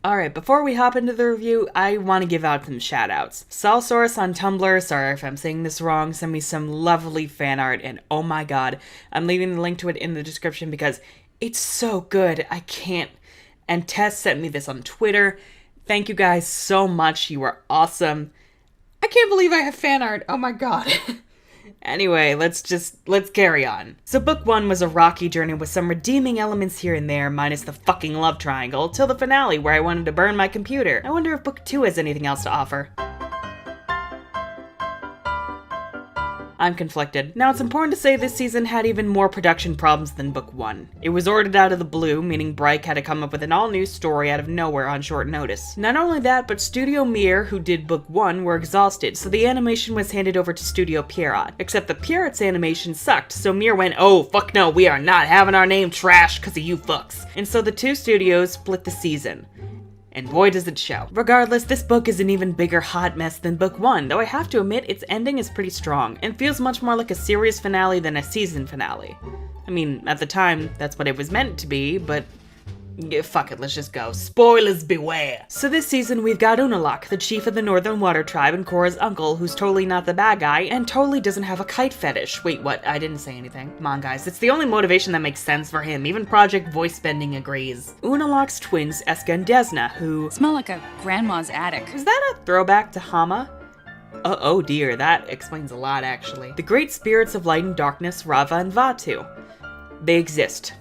Alright, before we hop into the review, I want to give out some shoutouts. Salsaurus on Tumblr, sorry if I'm saying this wrong, sent me some lovely fan art, and oh my god, I'm leaving the link to it in the description because it's so good, I can't. And Tess sent me this on Twitter. Thank you guys so much, you are awesome. I can't believe I have fan art, oh my god. Anyway, let's carry on. So book 1 was a rocky journey with some redeeming elements here and there, minus the fucking love triangle, till the finale where I wanted to burn my computer. I wonder if book 2 has anything else to offer. I'm conflicted. Now, it's important to say this season had even more production problems than book 1. It was ordered out of the blue, meaning Varrick had to come up with an all-new story out of nowhere on short notice. Not only that, but Studio Mir, who did book 1, were exhausted, so the animation was handed over to Studio Pierrot. Except the Pierrot's animation sucked, so Mir went, "Oh, fuck no, we are not having our name trashed because of you fucks." And so the two studios split the season. And boy does it show. Regardless, this book is an even bigger hot mess than book 1, though I have to admit its ending is pretty strong, and feels much more like a series finale than a season finale. I mean, at the time, that's what it was meant to be, but yeah, fuck it, let's just go. Spoilers beware! So this season we've got Unalaq, the chief of the Northern Water Tribe and Korra's uncle, who's totally not the bad guy, and totally doesn't have a kite fetish. Wait, what? I didn't say anything. Come on guys, it's the only motivation that makes sense for him, even Project Voice Bending agrees. Unalaq's twins, Eska and Desna, who smell like a grandma's attic. Is that a throwback to Hama? Oh dear, that explains a lot actually. The great spirits of light and darkness, Rava and Vatu. They exist.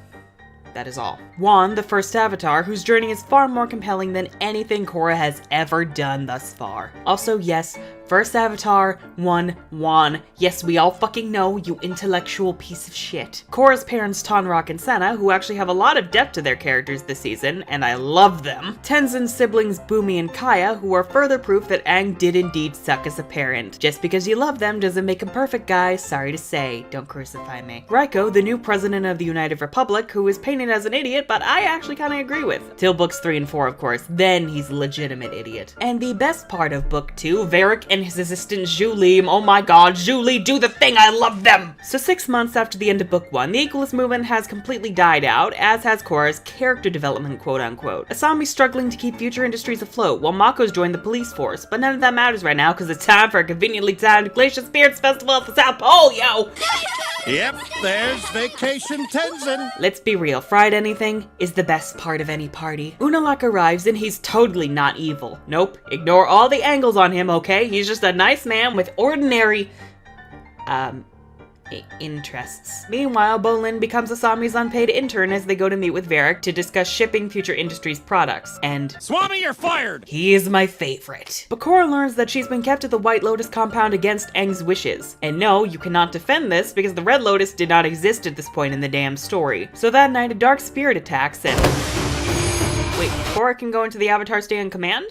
That is all. Juan, the first avatar, whose journey is far more compelling than anything Korra has ever done thus far. Also, yes, first avatar, Juan. Yes, we all fucking know, you intellectual piece of shit. Korra's parents, Tonraq and Senna, who actually have a lot of depth to their characters this season, and I love them. Tenzin's siblings, Bumi and Kaya, who are further proof that Aang did indeed suck as a parent. Just because you love them doesn't make them perfect, guys. Sorry to say. Don't crucify me. Raiko, the new president of the United Republic, who is painted as an idiot, but I actually kinda agree with. Till books 3 and 4, of course. Then he's a legitimate idiot. And the best part of book 2, Varrick and his assistant Julie. Oh my god, Julie, do the thing, I love them! So 6 months after the end of book 1, the equalist movement has completely died out, as has Korra's character development, quote unquote. Asami's struggling to keep future industries afloat, while Mako's joined the police force, but none of that matters right now because it's time for a conveniently timed Glacier Spirits Festival at the South Pole, yo! Yep, there's Vacation Tenzin. Let's be real, fried anything is the best part of any party. Unalaq arrives and he's totally not evil. Nope, ignore all the angles on him, okay? He's just a nice man with ordinary, interests. Meanwhile, Bolin becomes Asami's unpaid intern as they go to meet with Varrick to discuss shipping Future Industries products, and Swami, you're fired! he is my favorite. But Korra learns that she's been kept at the White Lotus compound against Aang's wishes. And no, you cannot defend this because the Red Lotus did not exist at this point in the damn story. So that night a dark spirit attacks and... Wait, Korra can go into the Avatar Stand command?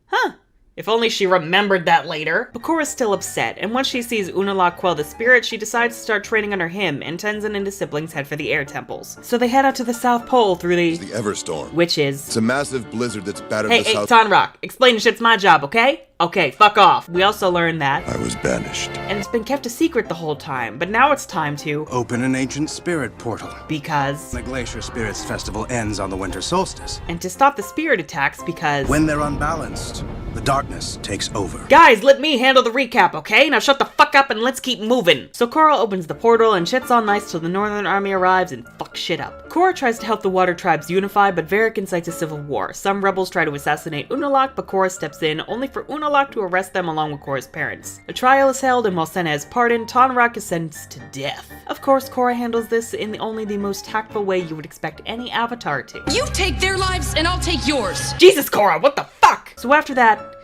Huh. If only she remembered that later. But Korra's still upset, and once she sees Unalaq quell the spirit, she decides to start training under him, and Tenzin and his siblings head for the air temples. So they head out to the South Pole through the Everstorm. Which is... It's a massive blizzard that's battered Hey, Tonraq, explain shit's my job, okay? Okay, fuck off. We also learn that I was banished. And it's been kept a secret the whole time, but now it's time to open an ancient spirit portal. Because the Glacier Spirits Festival ends on the winter solstice. And to stop the spirit attacks because when they're unbalanced, the darkness takes over. Guys, let me handle the recap, okay? Now shut the fuck up and let's keep moving. So Korra opens the portal and shit's all nice till the Northern Army arrives and fucks shit up. Korra tries to help the water tribes unify, but Varrick incites a civil war. Some rebels try to assassinate Unalaq, but Korra steps in, only for Unalaq to arrest them along with Korra's parents. A trial is held, and while Senna is pardoned, Tonraq is sentenced to death. Of course, Korra handles this in only the most tactful way you would expect any avatar to. You take their lives and I'll take yours! Jesus, Korra, what the fuck? So after that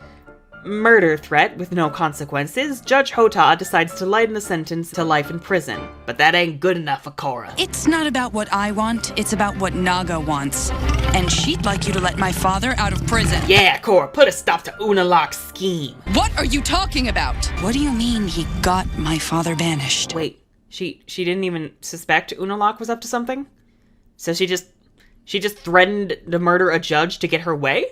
murder threat with no consequences, Judge Hota decides to lighten the sentence to life in prison. But that ain't good enough for Korra. It's not about what I want, it's about what Naga wants. And she'd like you to let my father out of prison. Yeah, Korra, put a stop to Unalaq's scheme. What are you talking about? What do you mean he got my father banished? Wait, she didn't even suspect Unalaq was up to something? So she just threatened to murder a judge to get her way?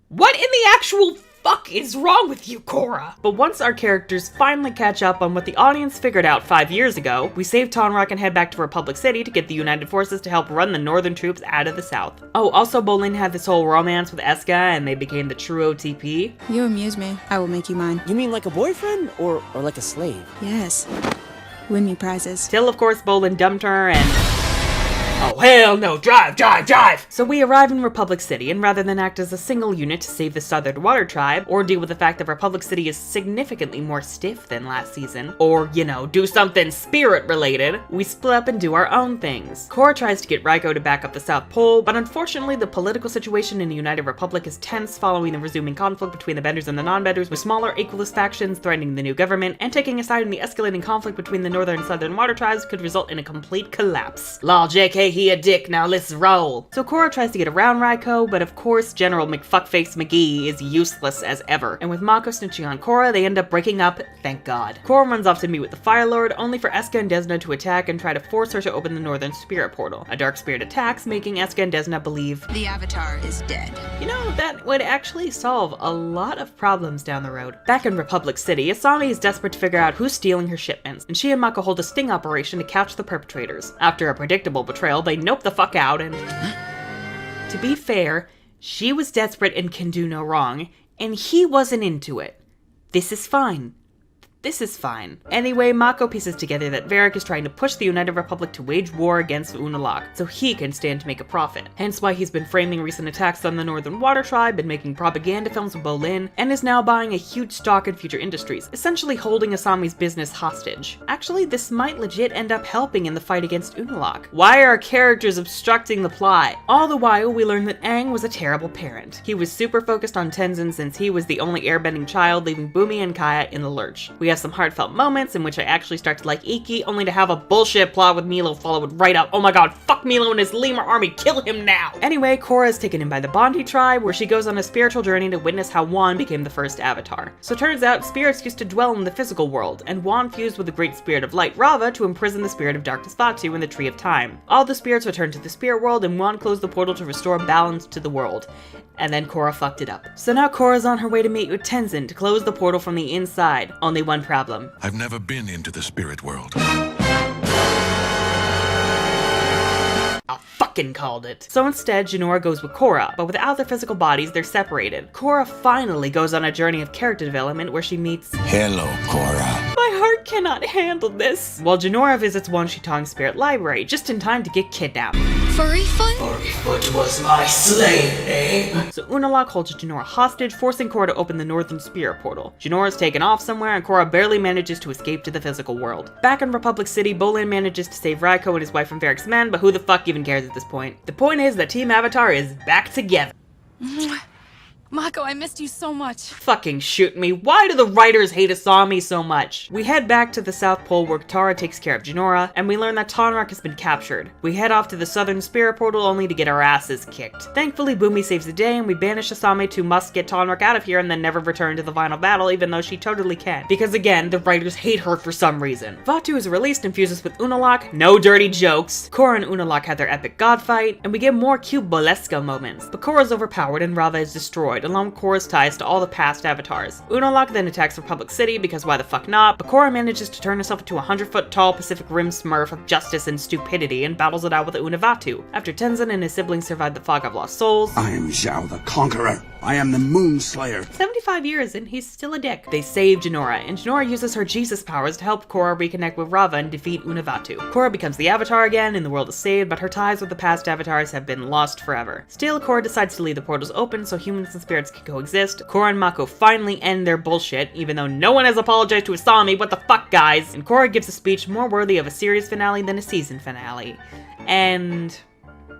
What in the actual fuck is wrong with you, Korra? But once our characters finally catch up on what the audience figured out 5 years ago, we save Tonraq and head back to Republic City to get the United Forces to help run the northern troops out of the south. Oh, also Bolin had this whole romance with Eska and they became the true OTP. You amuse me. I will make you mine. You mean like a boyfriend or like a slave? Yes. Win me prizes. Till, of course, Bolin dumped her and... oh, hell no, drive! So we arrive in Republic City, and rather than act as a single unit to save the Southern Water Tribe, or deal with the fact that Republic City is significantly more stiff than last season, or, you know, do something spirit-related, we split up and do our own things. Korra tries to get Raiko to back up the South Pole, but unfortunately the political situation in the United Republic is tense following the resuming conflict between the Benders and the non-Benders, with smaller Equalist factions threatening the new government, and taking a side in the escalating conflict between the Northern and Southern Water Tribes could result in a complete collapse. Lol, JK, he a dick, now let's roll. So Korra tries to get around Raiko, but of course General McFuckface McGee is useless as ever, and with Mako snitching on Korra, they end up breaking up, thank god. Korra runs off to meet with the Fire Lord, only for Eska and Desna to attack and try to force her to open the Northern Spirit Portal. A dark spirit attacks, making Eska and Desna believe The Avatar is dead. you know, that would actually solve a lot of problems down the road. Back in Republic City, Asami is desperate to figure out who's stealing her shipments, and she and Mako hold a sting operation to catch the perpetrators. After a predictable betrayal, they nope the fuck out and... to be fair, she was desperate and can do no wrong, and he wasn't into it. This is fine. This is fine. Anyway, Mako pieces together that Varrick is trying to push the United Republic to wage war against Unalaq, so he can stand to make a profit. Hence why he's been framing recent attacks on the Northern Water Tribe and making propaganda films with Bolin, and is now buying a huge stock in future industries, essentially holding Asami's business hostage. Actually, this might legit end up helping in the fight against Unalaq. Why are our characters obstructing the plot? All the while, we learn that Aang was a terrible parent. He was super focused on Tenzin since he was the only airbending child, leaving Bumi and Kaya in the lurch. We have some heartfelt moments in which I actually start to like Iki, only to have a bullshit plot with Milo followed right up. Oh my god, fuck Milo and his lemur army, kill him now! Anyway, Korra is taken in by the Bondi tribe, where she goes on a spiritual journey to witness how Wan became the first avatar. So turns out, spirits used to dwell in the physical world, and Wan fused with the great spirit of light Rava to imprison the spirit of darkness Vatu in the Tree of Time. All the spirits returned to the spirit world, and Wan closed the portal to restore balance to the world. And then Korra fucked it up. So now Korra's on her way to meet with Tenzin to close the portal from the inside. Only one problem. I've never been into the spirit world. I fucking called it. So instead, Jinora goes with Korra, but without their physical bodies, they're separated. Korra finally goes on a journey of character development where she meets... Hello, Korra. My heart cannot handle this. While Jinora visits Wan Shitong's spirit library, just in time to get kidnapped. Furryfoot? Furryfoot was my slave name. So Unalaq holds Jinora hostage, forcing Korra to open the Northern Spirit Portal. Jinora's taken off somewhere, and Korra barely manages to escape to the physical world. Back in Republic City, Bolin manages to save Raiko and his wife from Varrick's men, but who the fuck even cares at this point? The point is that Team Avatar is back together. Mako, I missed you so much. Fucking shoot me. Why do the writers hate Asami so much? We head back to the South Pole where Tara takes care of Jinora, and we learn that Tonraq has been captured. We head off to the Southern Spirit Portal only to get our asses kicked. Thankfully, Bumi saves the day, and we banish Asami to must get Tonraq out of here and then never return to the final battle, even though she totally can. Because again, the writers hate her for some reason. Vatu is released and fuses with Unalaq. No dirty jokes. Korra and Unalaq have their epic god fight, and we get more cute Bolesca moments. But Korra's overpowered and Rava is destroyed, along with Korra's ties to all the past avatars. Unalaq then attacks Republic City because why the fuck not, but Korra manages to turn herself into a 100-foot tall Pacific Rim smurf of justice and stupidity and battles it out with Unavatu. After Tenzin and his siblings survive the Fog of Lost Souls, I am Zhao the Conqueror. I am the Moon Slayer. 75 years and he's still a dick. They save Jinora, and Jinora uses her Jesus powers to help Korra reconnect with Rava and defeat Unavatu. Korra becomes the Avatar again, and the world is saved, but her ties with the past avatars have been lost forever. Still, Korra decides to leave the portals open so humans and spirits can coexist. Korra and Mako finally end their bullshit, even though no one has apologized to Asami. What the fuck, guys? And Korra gives a speech more worthy of a series finale than a season finale. And...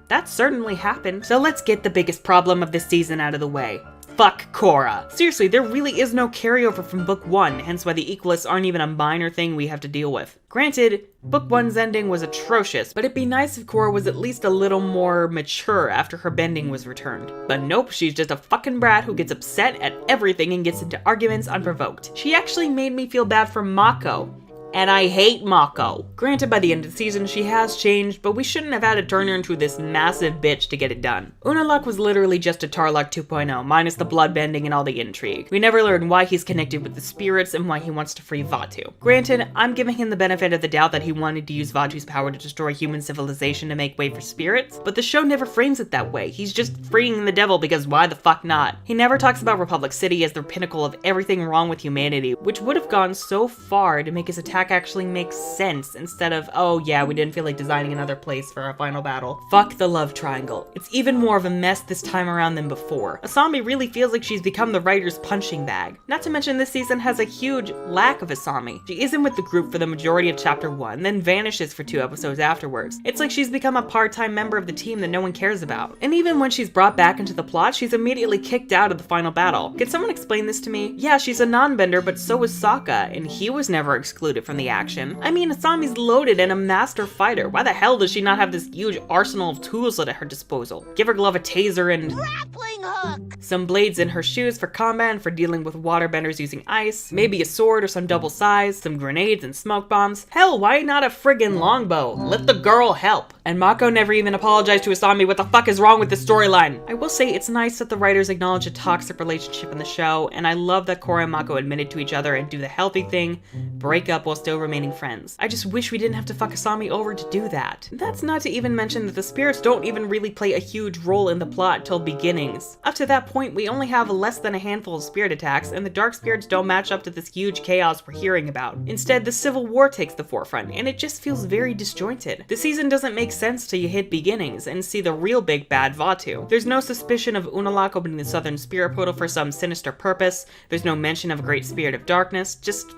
that certainly happened. So let's get the biggest problem of this season out of the way. Fuck Korra. Seriously, there really is no carryover from Book 1, hence why the Equalists aren't even a minor thing we have to deal with. Granted, Book 1's ending was atrocious, but it'd be nice if Korra was at least a little more mature after her bending was returned. But nope, she's just a fucking brat who gets upset at everything and gets into arguments unprovoked. She actually made me feel bad for Mako. and I hate Mako. Granted, by the end of the season, she has changed, but we shouldn't have had to turn her into this massive bitch to get it done. Unalaq was literally just a Tarlok 2.0, minus the bloodbending and all the intrigue. We never learned why he's connected with the spirits and why he wants to free Vaatu. Granted, I'm giving him the benefit of the doubt that he wanted to use Vaatu's power to destroy human civilization to make way for spirits, but the show never frames it that way. He's just freeing the devil because why the fuck not? He never talks about Republic City as the pinnacle of everything wrong with humanity, which would have gone so far to make his attack actually make sense instead of, oh yeah, we didn't feel like designing another place for our final battle. Fuck the love triangle. It's even more of a mess this time around than before. Asami really feels like she's become the writer's punching bag. Not to mention this season has a huge lack of Asami. She isn't with the group for the majority of chapter 1, then vanishes for 2 episodes afterwards. It's like she's become a part-time member of the team that no one cares about. And even when she's brought back into the plot, she's immediately kicked out of the final battle. Can someone explain this to me? Yeah, she's a non-bender, but so is Sokka, and he was never excluded from the action. I mean, Asami's loaded and a master fighter. Why the hell does she not have this huge arsenal of tools at her disposal? Give her glove a taser and Grappling hook! some blades in her shoes for combat and for dealing with waterbenders using ice, maybe a sword or some double size, some grenades and smoke bombs. Hell, why not a friggin' longbow? Let the girl help. And Mako never even apologized to Asami. What the fuck is wrong with this storyline? I will say it's nice that the writers acknowledge a toxic relationship in the show, and I love that Korra and Mako admitted to each other and do the healthy thing, break up while still remaining friends. I just wish we didn't have to fuck Asami over to do that. That's not to even mention that the spirits don't even really play a huge role in the plot till beginnings. Up to that point, we only have less than a handful of spirit attacks, and the dark spirits don't match up to this huge chaos we're hearing about. Instead, the civil war takes the forefront, and it just feels very disjointed. The season doesn't make sense till you hit beginnings and see the real big bad Vaatu. There's no suspicion of Unalaq opening the southern spirit portal for some sinister purpose. There's no mention of a great spirit of darkness. Just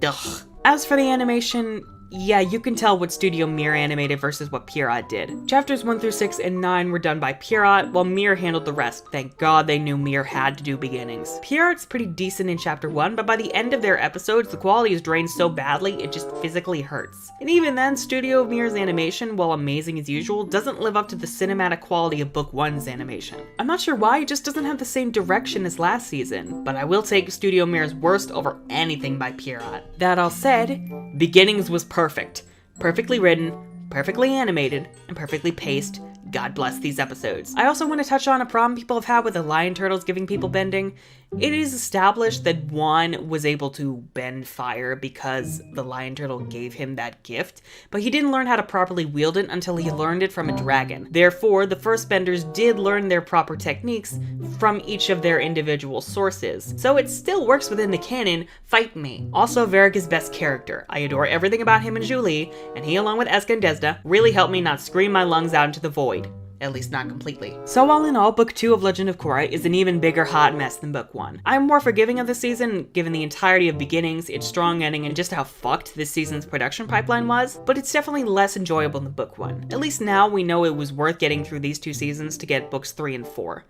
ugh. As for the animation, yeah, you can tell what Studio Mir animated versus what Pierrot did. Chapters 1 through 6 and 9 were done by Pierrot, while Mir handled the rest. Thank God they knew Mir had to do beginnings. Pierrot's pretty decent in chapter 1, but by the end of their episodes, the quality is drained so badly, it just physically hurts. And even then, Studio Mir's animation, while amazing as usual, doesn't live up to the cinematic quality of Book 1's animation. I'm not sure why, it just doesn't have the same direction as last season, but I will take Studio Mir's worst over anything by Pierrot. That all said, beginnings was perfect. Perfectly written, perfectly animated, and perfectly paced. God bless these episodes. I also want to touch on a problem people have had with the lion turtles giving people bending. It is established that Juan was able to bend fire because the lion turtle gave him that gift, but he didn't learn how to properly wield it until he learned it from a dragon. Therefore, the first benders did learn their proper techniques from each of their individual sources. So it still works within the canon, fight me. Also, Varrick is best character. I adore everything about him and Julie, and he along with Eska and Desda really helped me not scream my lungs out into the void. At least not completely. So all in all, Book 2 of Legend of Korra is an even bigger hot mess than Book 1. I'm more forgiving of this season, given the entirety of beginnings, its strong ending, and just how fucked this season's production pipeline was, but it's definitely less enjoyable than Book 1. At least now we know it was worth getting through these 2 seasons to get Books 3 and 4.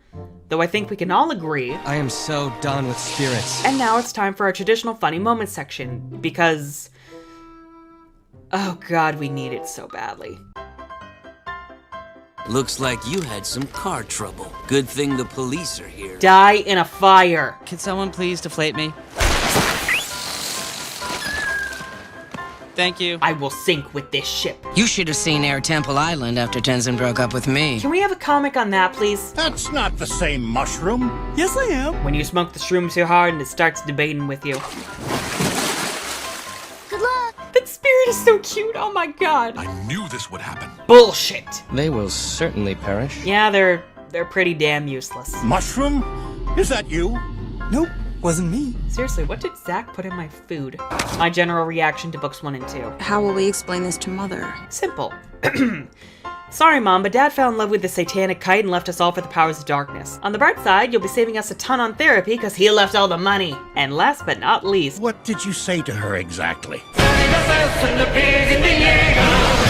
Though I think we can all agree, I am so done with spirits. And now it's time for our traditional funny moments section, because oh god, we need it so badly. Looks like you had some car trouble. Good thing the police are here. Die in a fire. Can someone please deflate me? Thank you. I will sink with this ship. You should have seen Air Temple Island after Tenzin broke up with me. Can we have a comic on that, please? That's not the same mushroom. Yes, I am. When you smoke the shroom too hard and it starts debating with you. Good luck! That spirit is so cute, oh my god. I knew this would happen. Bullshit. They will certainly perish. Yeah, they're pretty damn useless. Mushroom? Is that you? Nope, wasn't me. Seriously, what did Zach put in my food? My general reaction to books 1 and 2. How will we explain this to Mother? Simple. Sorry, Mom, but Dad fell in love with the satanic kite and left us all for the powers of darkness. On the bright side, you'll be saving us a ton on therapy because he left all the money. And last but not least, What did you say to her exactly?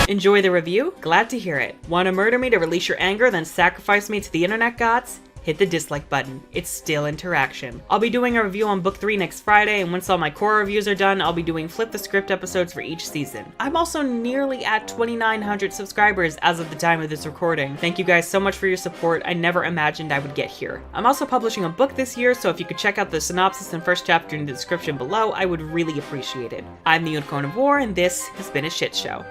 enjoy the review? Glad to hear it. Want to murder me to release your anger, then sacrifice me to the internet gods? hit the dislike button. It's still interaction. I'll be doing a review on book 3 next Friday, and once all my Korra reviews are done, I'll be doing flip the script episodes for each season. I'm also nearly at 2,900 subscribers as of the time of this recording. Thank you guys so much for your support. I never imagined I would get here. I'm also publishing a book this year, so if you could check out the synopsis and first chapter in the description below, I would really appreciate it. I'm the Unicorn of War, and this has been a shit show.